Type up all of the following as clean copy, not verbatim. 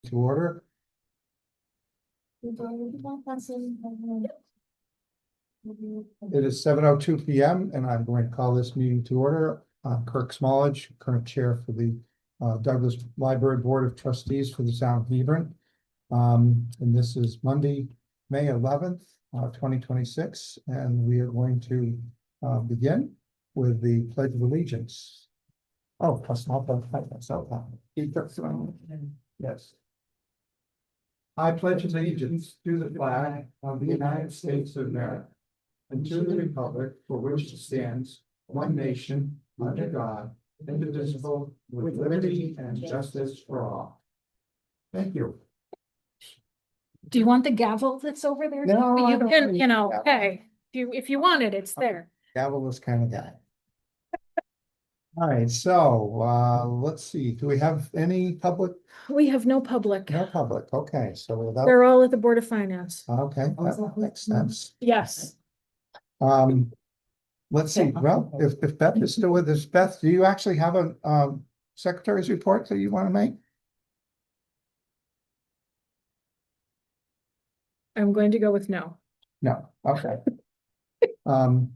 To order. It is 7:02 p.m. and I'm going to call this meeting to order. I'm Kirk Smallage, current chair for the Douglas Library Board of Trustees for the town of Hebron. And this is Monday, May 11th, 2026, and we are going to begin with the Pledge of Allegiance. Oh, plus not myself. Yes. I pledge allegiance to the flag of the United States of America and to the republic for which it stands, one nation, under God, indivisible, with liberty and justice for all. Thank you. Do you want the gavel that's over there? No, I You don't can, need you know, the hey, if you want it, it's there. Gavel was kind of guy. All right, so let's see. Do we have any public? We have no public. No public. Okay, so without. They're all at the Board of Finance. Okay, that makes sense. Yes. Let's see. Well, if Beth is still with us, Beth, do you actually have a secretary's report that you want to make? I'm going to go with no. No. Okay. Then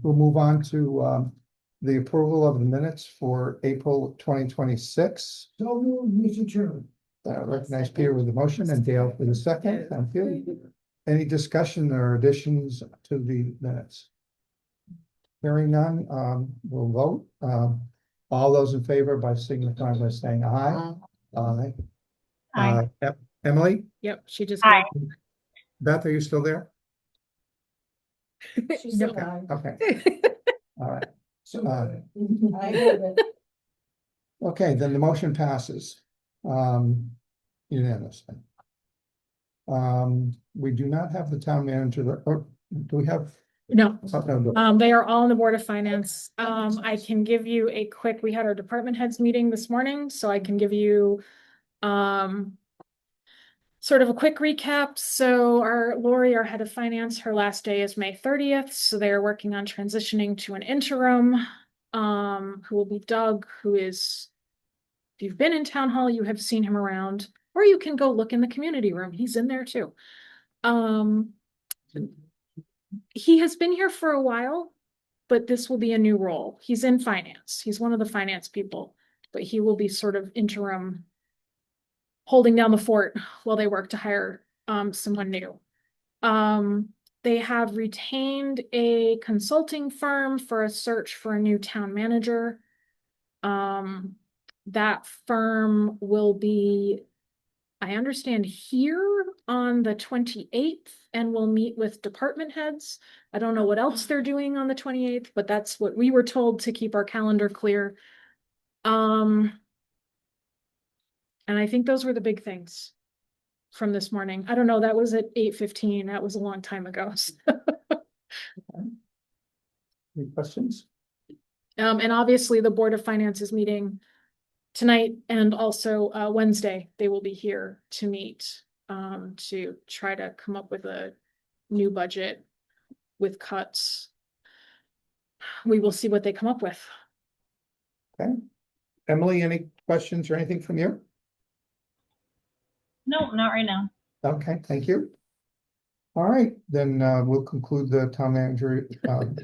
we'll move on to the approval of the minutes for April 2026. So moved, Mr. Chairman. Recognize Peter with the motion and Dale for the second. Thank you. Any discussion or additions to the minutes? Hearing none, we'll vote. All those in favor by signifying by saying aye. Aye. Aye. Emily? Yep, she just. Aye. Beth, are you still there? No. Okay. All right. So, Uh, I heard it. Okay, then the motion passes unanimously. We do not have the town manager, or do we have? No, Oh, no. they are all in the Board of Finance. I can give you a quick, we had our department heads meeting this morning, so I can give you sort of a quick recap. So Lori, our head of finance, her last day is May 30th. So they are working on transitioning to an interim, who will be Doug, who is, if you've been in town hall, you have seen him around, or you can go look in the community room. He's in there too. He has been here for a while, but this will be a new role. He's in finance. He's one of the finance people, but he will be sort of interim, holding down the fort while they work to hire someone new. They have retained a consulting firm for a search for a new town manager. That firm will be, I understand, here on the 28th, and we'll meet with department heads. I don't know what else they're doing on the 28th, but that's what we were told to keep our calendar clear. And I think those were the big things from this morning. I don't know, that was at 8:15. That was a long time ago. Any questions? And obviously the Board of Finance is meeting tonight and also Wednesday. They will be here to meet to try to come up with a new budget with cuts. We will see what they come up with. Okay. Emily, any questions or anything from you? No, not right now. Okay, thank you. All right, then we'll conclude the town manager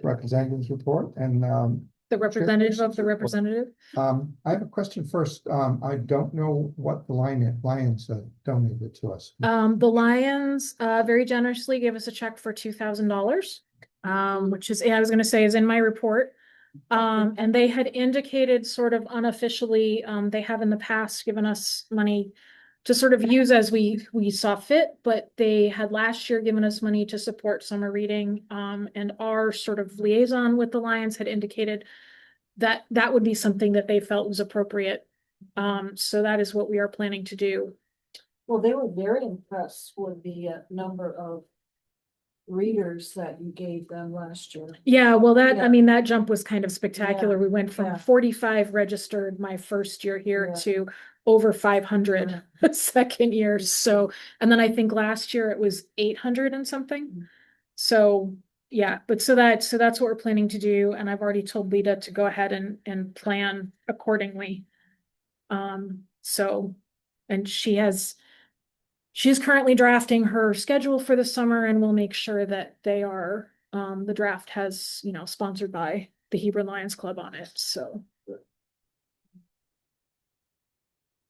representative's report and The representative of the representative. I have a question first. I don't know what the Lions donated to us. The Lions very generously gave us a check for $2,000, which is, I was going to say, is in my report. And they had indicated sort of unofficially, they have in the past given us money to sort of use as we saw fit, but they had last year given us money to support summer reading. And our sort of liaison with the Lions had indicated that that would be something that they felt was appropriate. So that is what we are planning to do. Well, they were very impressed with the number of readers that you gave them last year. Yeah, well, I Yeah. mean, that jump was kind of spectacular. Yeah, We went from yeah. 45 registered my first year here Yeah. to over 500 second year. So, and then I think last year it was 800 and something. So, yeah, but so that's what we're planning to do. And I've already told Lita to go ahead and plan accordingly. So And she's currently drafting her schedule for the summer, and we'll make sure that they are, the draft has, sponsored by the Hebron Lions Club on it, so.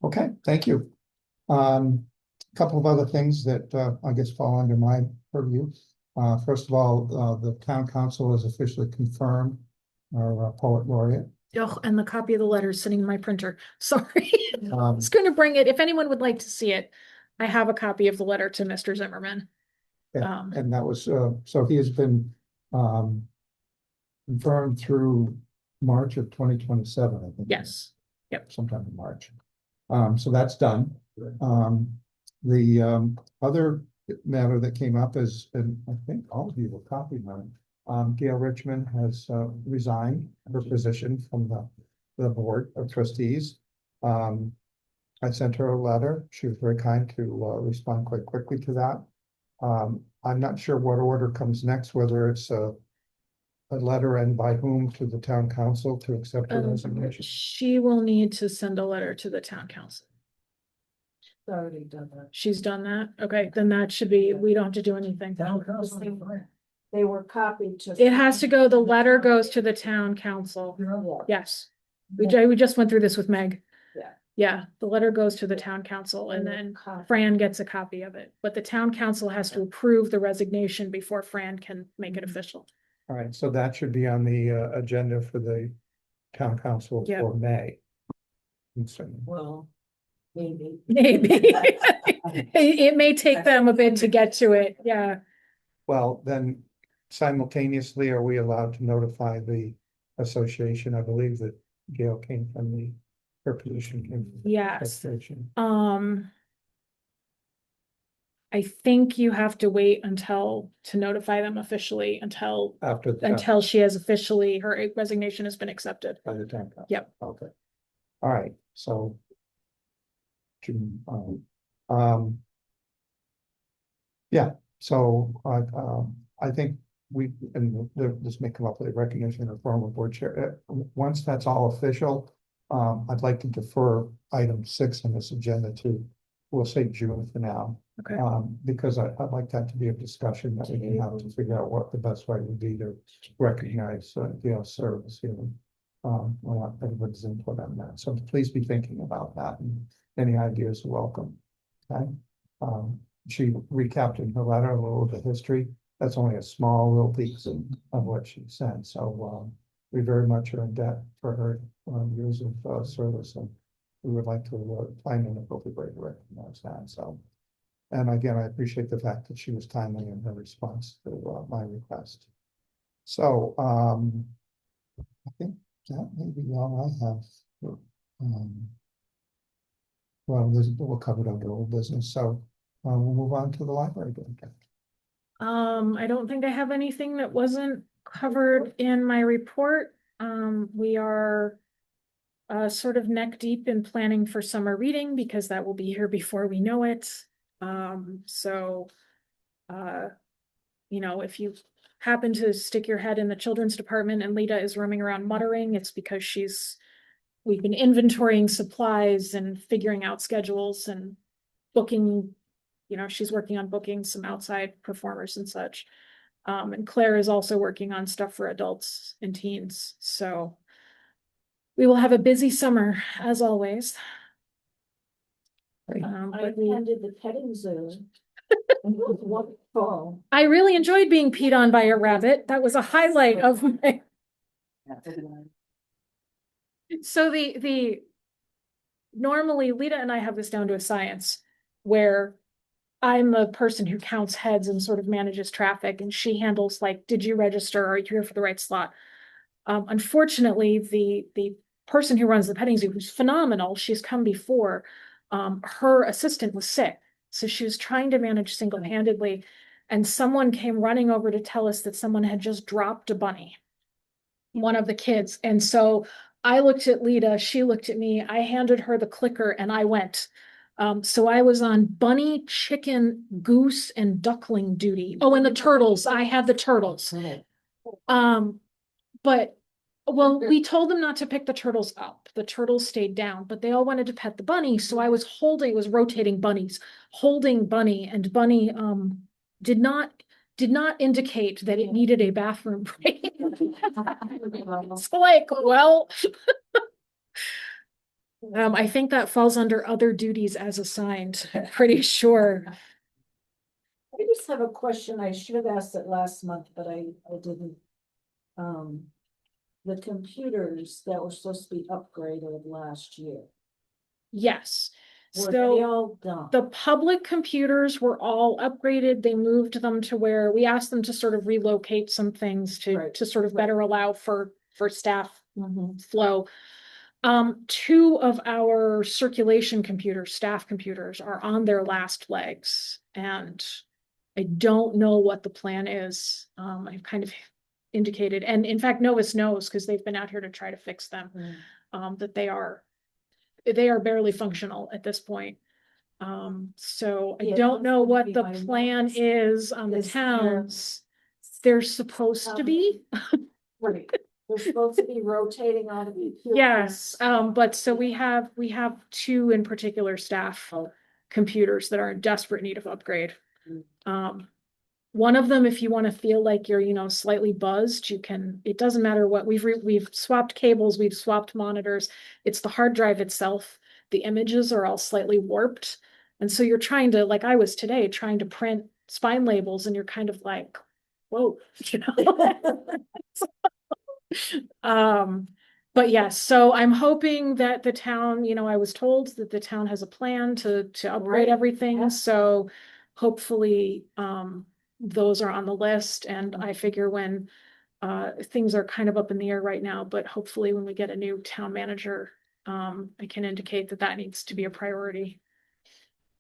Okay, thank you. A couple of other things that I guess fall under my purview. First of all, the town council has officially confirmed our poet laureate. Oh, and the copy of the letter is sitting in my printer. Sorry. I Um, was going to bring it. If anyone would like to see it, I have a copy of the letter to Mr. Zimmerman. and that was, so he has been confirmed through March of 2027, I think. Yes. Yep. Sometime in March. So that's done. The other matter that came up is, and I think all of you will copy on, Gail Richmond has resigned her position from the board of trustees. I sent her a letter. She was very kind to respond quite quickly to that. I'm not sure what order comes next, whether it's a letter and by whom to the town council to accept her resignation. She will need to send a letter to the town council. Already done that. She's done that? Okay, then that should be, we don't have to do anything. They were copied to. It has to go, the letter goes to the town council. Yes. We just went through this with Meg. Yeah. Yeah, the letter goes to the town council and then Fran gets a copy of it, but the town council has to approve the resignation before Fran can make it official. All right, so that should be on the agenda for the town council Yep. for May. Well, maybe. Maybe. It may take them a bit to get to it, yeah. Well, then simultaneously, are we allowed to notify the association? I believe that Gail came from her position came from the Yes. association. I think you have to wait to notify them officially until she has officially, her resignation has been accepted. By the town council. Yep. Okay. All right, so. June, yeah, so I think this may come up with a recognition of former board chair. Once that's all official, I'd like to defer item 6 on this agenda to, we'll say June for now. Okay. Because I'd like that to be a discussion that we can have to figure out what the best way would be to recognize Gail's service here. Well, everybody's input on that, so please be thinking about that, and any ideas are welcome. Okay. She recapped in her letter a little of the history. That's only a small little piece of what she said. So we very much are in debt for her years of service, and we would like to find an appropriate way to recognize that. So, and again, I appreciate the fact that she was timely in her response to my request. So I think that may be all I have. Well, we'll cover it under old business, so we'll move on to the library. I don't think I have anything that wasn't covered in my report. We are sort of neck deep in planning for summer reading because that will be here before we know it. If you happen to stick your head in the children's department and Lita is roaming around muttering, it's because we've been inventorying supplies and figuring out schedules and booking, she's working on booking some outside performers and such. And Claire is also working on stuff for adults and teens. So we will have a busy summer as always. I attended the petting zoo. Wonderful. I really enjoyed being peed on by a rabbit. That was a highlight of my. So normally Lita and I have this down to a science where I'm the person who counts heads and sort of manages traffic, and she handles like, did you register? Are you here for the right slot? Unfortunately, the person who runs the petting zoo, who's phenomenal, she's come before, her assistant was sick. So she was trying to manage single-handedly, and someone came running over to tell us that someone had just dropped a bunny, one of the kids. And so I looked at Lita, she looked at me, I handed her the clicker and I went. So I was on bunny, chicken, goose, and duckling duty. Oh, and the turtles, I had the turtles. But Well, we told them not to pick the turtles up. The turtles stayed down, but they all wanted to pet the bunny. So I was rotating bunnies, holding Bunny, and Bunny did not indicate that it needed a bathroom break. It's like, well, I think that falls under other duties as assigned, pretty sure. I just have a question. I should have asked it last month, but I didn't. The computers that were supposed to be upgraded last year, Yes. were they So all done? the public computers were all upgraded. They moved them to where we asked them to sort of relocate some things Right. to sort of better allow for staff Mhm. flow. Two of our circulation computers, staff computers, are on their last legs, and I don't know what the plan is. I've kind of indicated, and in fact, Novus knows because they've been out here to try to fix them, that they are barely functional at this point. So I Yeah, don't know that's gonna what be the my plan next- is on the is there- towns. They're supposed to be. Right, they're supposed to be rotating on the. Yes, but so we have two in particular staff computers that are in desperate need of upgrade. One of them, if you want to feel like you're, slightly buzzed, you can, it doesn't matter what, we've swapped cables, we've swapped monitors. It's the hard drive itself. The images are all slightly warped. And so you're trying to, like I was today, trying to print spine labels, and you're kind of like, whoa, But yes, so I'm hoping that the town, I was told that the town has a plan to upgrade Right. everything, Yeah. so hopefully, those are on the list, and I figure when things are kind of up in the air right now, but hopefully when we get a new town manager, I can indicate that needs to be a priority.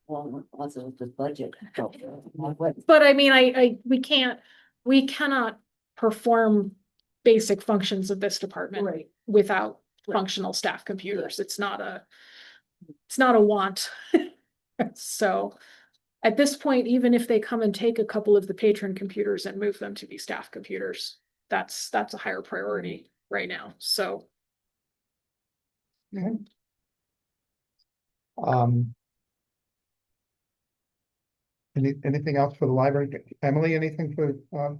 Well, also the budget. But I mean, we cannot perform basic functions of this department Right. without Right. functional staff computers. It's not a want. So at this point, even if they come and take a couple of the patron computers and move them to be staff computers, that's a higher priority right now. So Okay. Um. Anything else for the library? Emily, anything for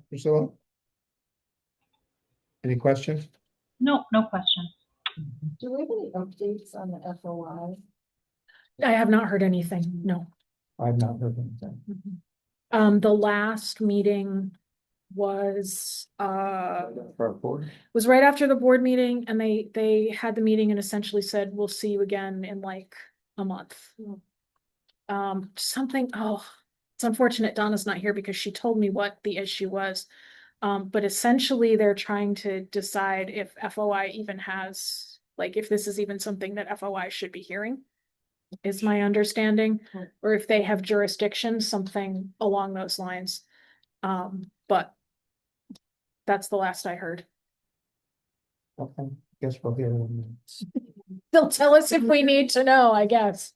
Priscilla? Any questions? No, no question. Do we have any updates on the FOI? I have not heard anything. No. I've not heard anything. The last meeting was For our board? was right after the board meeting, and they had the meeting and essentially said, we'll see you again in like a month. It's unfortunate Donna's not here because she told me what the issue was. But essentially they're trying to decide if FOI even has, like, if this is even something that FOI should be hearing, is my understanding, or if they have jurisdiction, something along those lines. But that's the last I heard. Okay, guess we'll hear in a minute. They'll tell us if we need to know, I guess.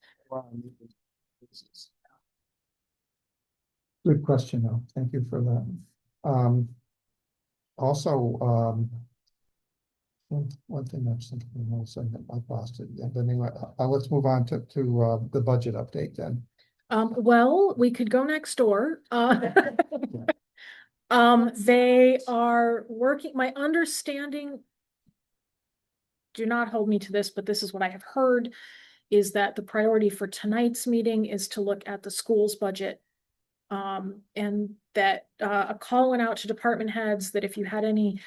Good question, though. Thank you for that. Also, one thing I'm thinking, I've lost it. Yeah, but anyway, let's move on to the budget update then. Well, we could go next door. They are working, my understanding, do not hold me to this, but this is what I have heard, is that the priority for tonight's meeting is to look at the school's budget. And that a call went out to department heads that if you had any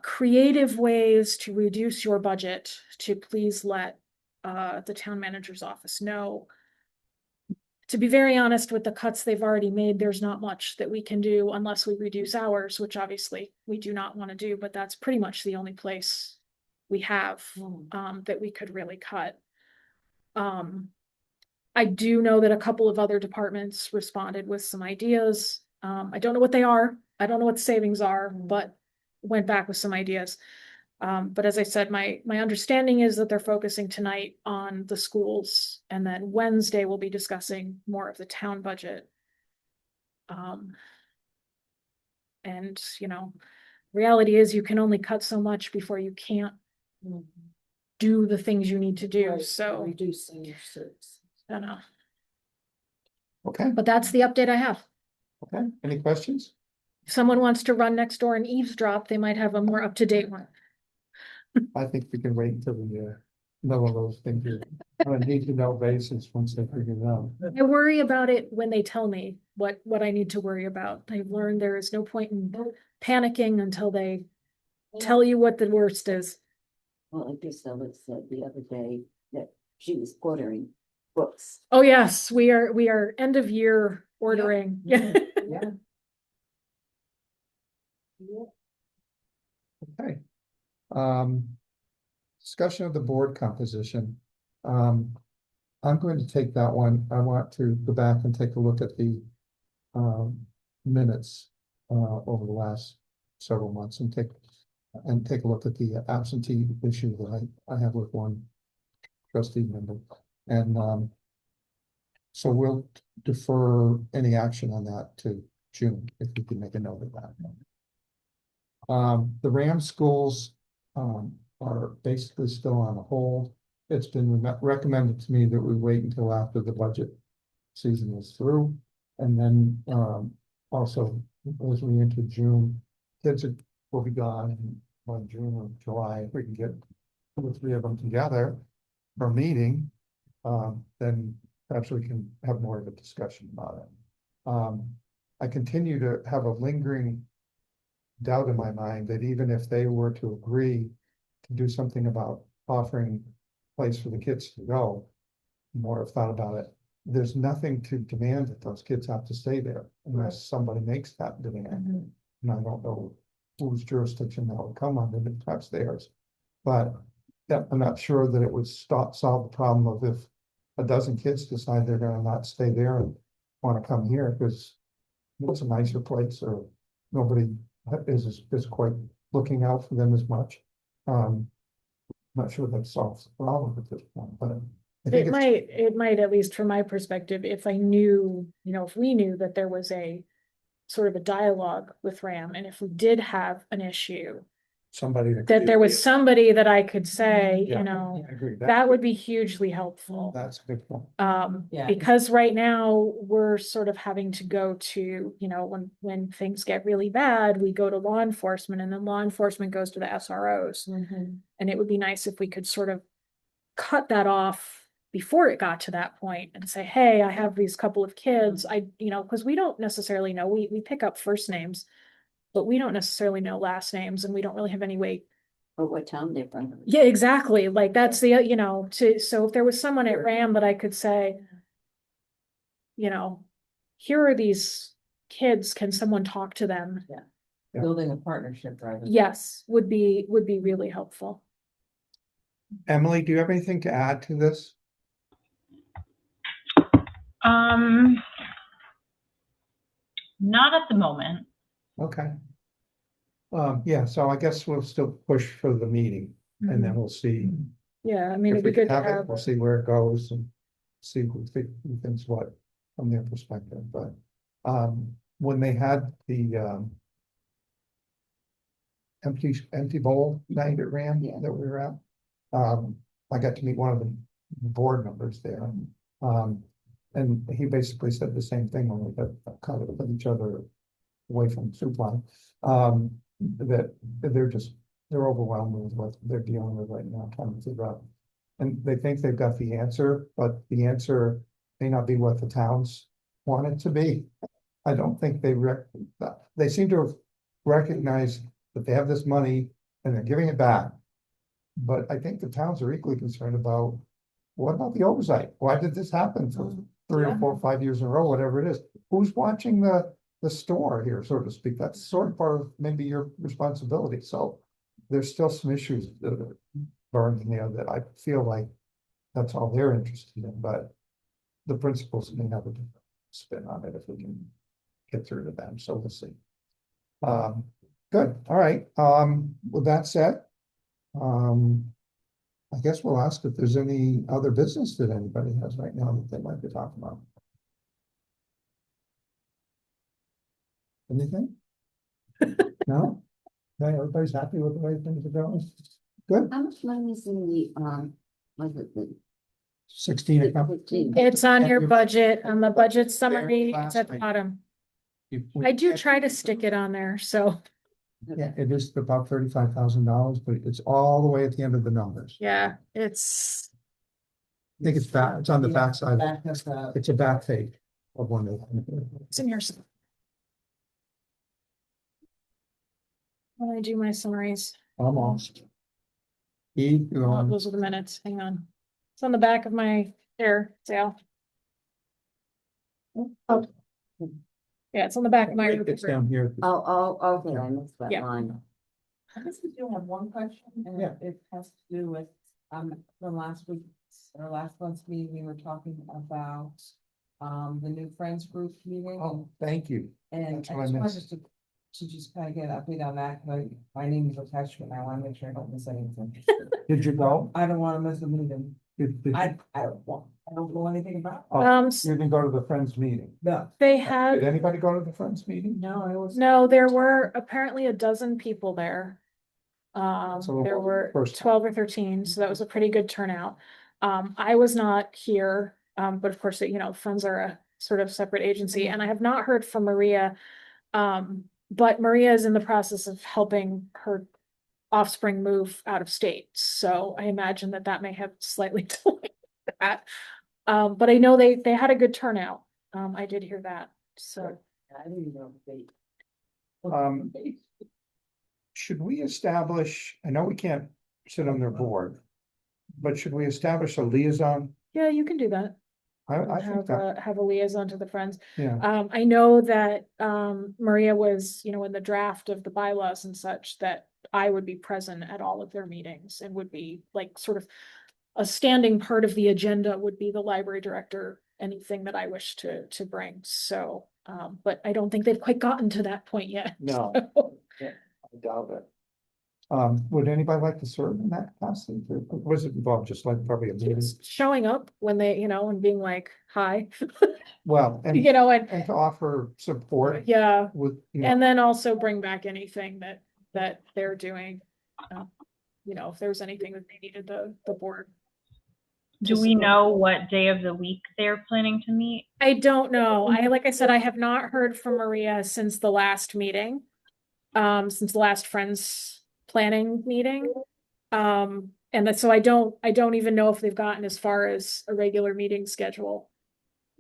creative ways to reduce your budget, to please let the town manager's office know. To be very honest, with the cuts they've already made, there's not much that we can do unless we reduce hours, which obviously we do not want to do, but that's pretty much the only place we have that we could really cut. I do know that a couple of other departments responded with some ideas. I don't know what they are. I don't know what the savings are, but went back with some ideas. But as I said, my understanding is that they're focusing tonight on the schools, and then Wednesday we'll be discussing more of the town budget. And reality is you can only cut so much before you can't do the things you need to do, Right, so, reducing your certs. I don't know. Okay, But that's the update I have. okay, any questions? If someone wants to run next door and eavesdrop, they might have a more up-to-date one. I think we can wait until we know all those things on a need to know basis once they figure it out. I worry about it when they tell me what I need to worry about. I've learned there is no point in panicking until they tell you what the worst is. Well, like Priscilla said the other day, that she was ordering books. Oh, yes, we are end of year ordering. Yeah. Yeah. Okay. Discussion of the board composition. I'm going to take that one. I want to go back and take a look at the minutes over the last several months and take a look at the absentee issue that I have with one trustee member. And so we'll defer any action on that to June, if we can make a note of that. The Ram schools are basically still on hold. It's been recommended to me that we wait until after the budget season is through. And then also, as we enter June, kids will be gone by June or July. If we can get 2 or 3 of them together for a meeting, then perhaps we can have more of a discussion about it. I continue to have a lingering doubt in my mind that even if they were to agree to do something about offering a place for the kids to go, more have thought about it, there's nothing to demand that those kids have to stay there unless somebody makes that demand. And I don't know whose jurisdiction that would come under, if that's theirs. But yeah, I'm not sure that it would solve the problem of if a dozen kids decide they're gonna not stay there and want to come here because it's a nicer place, or nobody is quite looking out for them as much. Not sure that solves the problem at this point, but I think It might, at least from my perspective, if I knew, if we knew that there was a sort of a dialogue with RAM, and if we did have an issue, somebody that there was somebody that I could say, Yeah, I agree. that would be hugely helpful. That's a good point. Yeah. Because right now we're sort of having to go to, when things get really bad, we go to law enforcement, and then law enforcement goes to the SROs. And it would be nice if we could sort of cut that off before it got to that point and say, hey, I have these couple of kids. Because we don't necessarily know, we pick up first names, but we don't necessarily know last names, and we don't really have any way. Or what town they're from. Yeah, exactly. Like that's the, so if there was someone at RAM that I could say, here are these kids, can someone talk to them? Yeah. Building a partnership, right? Yes, would be really helpful. Emily, do you have anything to add to this? Not at the moment. Okay. Yeah, so I guess we'll still push for the meeting, and then we'll see. Yeah, I mean, If it'd be we can good to have it, have. we'll see where it goes and see who thinks what from their perspective, but when they had the empty bowl night at RAM Yeah. that we were at, I got to meet one of the board members there. And he basically said the same thing when we got kind of put each other away from the soup line. That they're overwhelmed with what they're dealing with right now, trying to figure out. And they think they've got the answer, but the answer may not be what the towns want it to be. I don't think they seem to recognize that they have this money and they're giving it back. But I think the towns are equally concerned about, what about the oversight? Why did this happen for 3 or 4 or 5 years in a row, whatever it is? Who's watching the store here, so to speak? That's sort of part of maybe your responsibility. So there's still some issues that are burning there that I feel like that's all they're interested in, but the principals may have a different spin on it if we can get through to them. So we'll see. Good. All right. With that said, I guess we'll ask if there's any other business that anybody has right now that they might be talking about. Anything? No? Everybody's happy with the way things are going? Good, How much money is in the, was it the? 16 account. 15? It's on And your your- budget, on the budget summary, it's last at the night. bottom. We- I do try to stick it on there, so, Yeah, it is about $35,000, but it's all the way at the end of the numbers. yeah, it's, I think it's back, it's on the back side. Back of the- It's a back page of one of them. it's in here. When I do my summaries, Almost. E, you're oh, on. those are the minutes, hang on. It's on the back of my air sale. Oh. Yeah, it's on the back of my. It's down here. Oh, okay, I missed that Yeah. line. I just do have one question, and Yeah. it has to do with, from last week's, or last month's meeting, we were talking about, the new Friends Group meeting. Oh, thank you. And That's I what I just wanted missed. to just kind of get an update on that, but my name is attached, and I want to make sure I don't miss anything. Did you go? I don't want to miss the meeting. Did you- I don't know anything about it. Oh, S- you didn't go to the Friends meeting. No. They Did had, anybody go to the Friends meeting? No, I was. no, there were apparently a dozen people there. So There were first- 12 or 13, so that was a pretty good turnout. I was not here, but of course, you know, Friends are a sort of separate agency, and I have not heard from Maria. But Maria is in the process of helping her offspring move out of state, so I imagine that that may have slightly delayed that. But I know they had a good turnout. I did hear that, so. I didn't know they. Um, Should we establish, I know we can't sit on their board, but should we establish a liaison? Yeah, you can do that. I think Have that, have a liaison to the Friends. yeah, I know that, Maria was, you know, in the draft of the bylaws and such, that I would be present at all of their meetings and would be like sort of a standing part of the agenda would be the library director, anything that I wish to bring. So, but I don't think they've quite gotten to that point yet. No. So, I doubt it. Would anybody like to serve in that capacity? Or was it involved just like probably a meeting? just showing up when they, you know, and being like, hi, Well, and, you know, and to offer support yeah. with, you know, And then also bring back anything that they're doing. You know, if there's anything that they needed the board. Do to we support. know what day of the week they're planning to meet? I don't know. Like I said, I have not heard from Maria since the last meeting. Since the last Friends planning meeting. So I don't even know if they've gotten as far as a regular meeting schedule.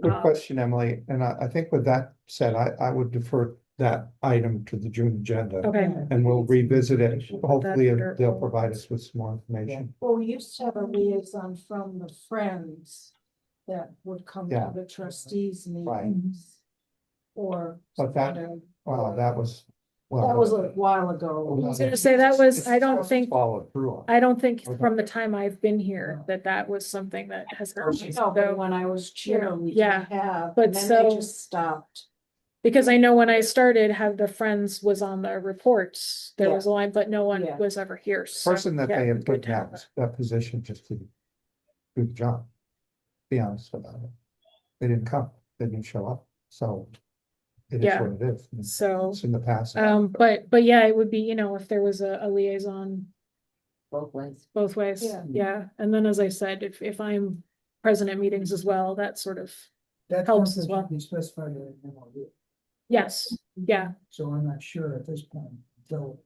good question, Emily. And I think with that said, I would defer that item to the June agenda. Okay, And we'll revisit it. Hopefully That's- they'll provide us with some more information. Well, we used to have a liaison from the Friends that would come Yeah. to the trustees Right. meetings. Or. But that- Wow, that was, well. That was a while ago. I was gonna say that was, I don't think, Followed through on. I don't think Okay. from the time I've been here that was something that has. happened. No, but So- when I was chair, we Yeah, did have, but and then so- they just stopped. Because I know when I started, have the Friends was on the reports, there was a line, but no one Yeah. was ever here. So, Person that yeah, they had good put to have that position just to do the job. Be honest about it. They didn't come, they didn't show up, so it is Yeah. what it is. that. So, It's in the past. but yeah, it would be, you know, if there was a liaison Both ways. both ways, Yeah. yeah. And then, as I said, if I'm present at meetings as well, that sort of, That's helps as something well. to be specified in the MOU. yes, yeah. So I'm not sure at this point, so.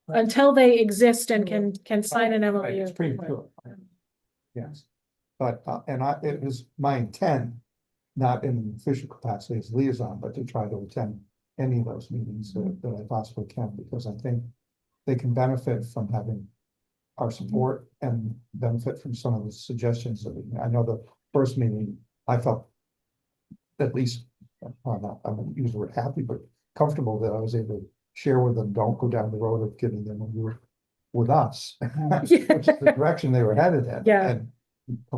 Until they exist and can sign an Right, MOU. it's premature. Yes, but, it was my intent, not in an official capacity as liaison, but to try to attend any of those meetings that I possibly can, because I think they can benefit from having our support and benefit from some of the suggestions that I know the first meeting, I felt at least, I wouldn't use the word happy, but comfortable that I was able to share with them, don't go down the road of getting them with us. Which is the direction they were headed in. Yeah. And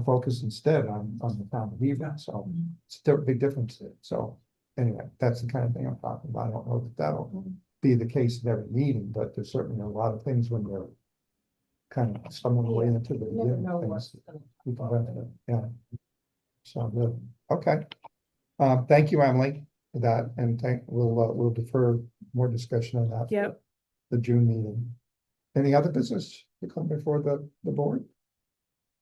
focus instead on the town of Hebron, so it's a big difference there. So anyway, that's the kind of thing I'm talking about. I don't know that that'll be the case in every meeting, but there's certainly a lot of things when they're kind of stumbling away into the You never beginning know things what's. we can benefit, yeah. So good, okay. Thank you, Emily, for that, and we'll defer more discussion on that. Yep. the June meeting. Any other business to come before the board?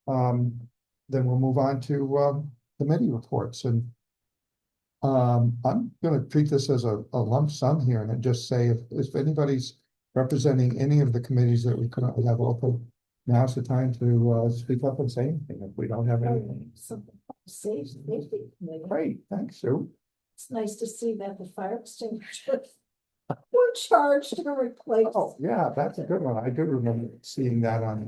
Then we'll move on to, committee reports and I'm gonna treat this as a lump sum here and then just say if anybody's representing any of the committees that we currently have open, now's the time to, speak up and say anything if we don't have anything. Safety committee. Great, thanks, Sue. It's nice to see that the fire extinguishers were charged to replace. Oh, yeah, that's a good one. I do remember seeing that on.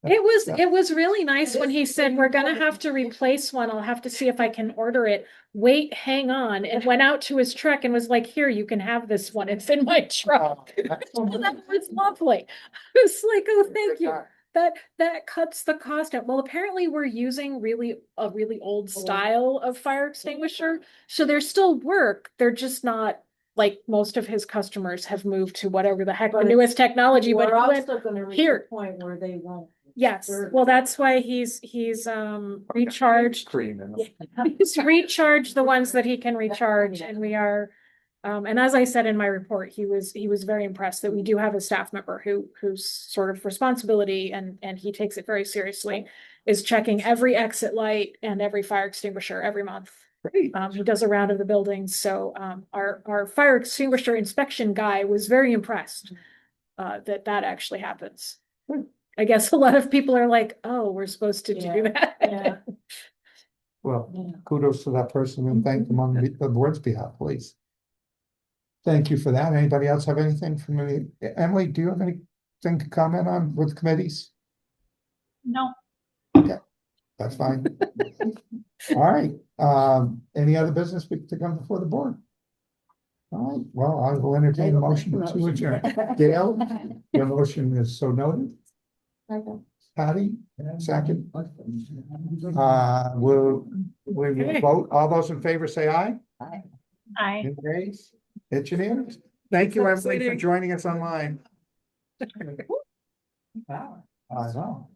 It was really nice when he said, we're gonna have to replace one. I'll have to see if I can order it. Wait, hang on, and went out to his truck and was like, here, you can have this one. It's in my truck. And that was lovely. I was like, oh, thank you. That cuts the cost out. Well, apparently we're using a really old style of fire extinguisher. So there's still work. They're just not like most of his customers have moved to whatever the heck the But newest technology, but We're he went, also gonna reach here. a point where they won't. yes, well, that's why he's recharged. Cream and. He's recharged the ones that he can recharge and we are, and as I said in my report, he was very impressed that we do have a staff member whose sort of responsibility and he takes it very seriously is checking every exit light and every fire extinguisher every month. Great. He does a round of the buildings, so our fire extinguisher inspection guy was very impressed that actually happens. I guess a lot of people are like, oh, we're supposed to do Yeah, that. yeah. Well, Yeah. kudos to that person and thank them on the board's behalf, please. Thank you for that. Anybody else have anything from me? Emily, do you have anything to comment on with committees? No, That's fine. All right, any other business to come before the board? All right, well, I will entertain a motion to adjourn. Gail, your motion is so noted. Patty, second. Will Okay. vote, all those in favor say aye. I. Any nays? It's unanimous. Thank you, Emily, for joining us online. Wow. I know.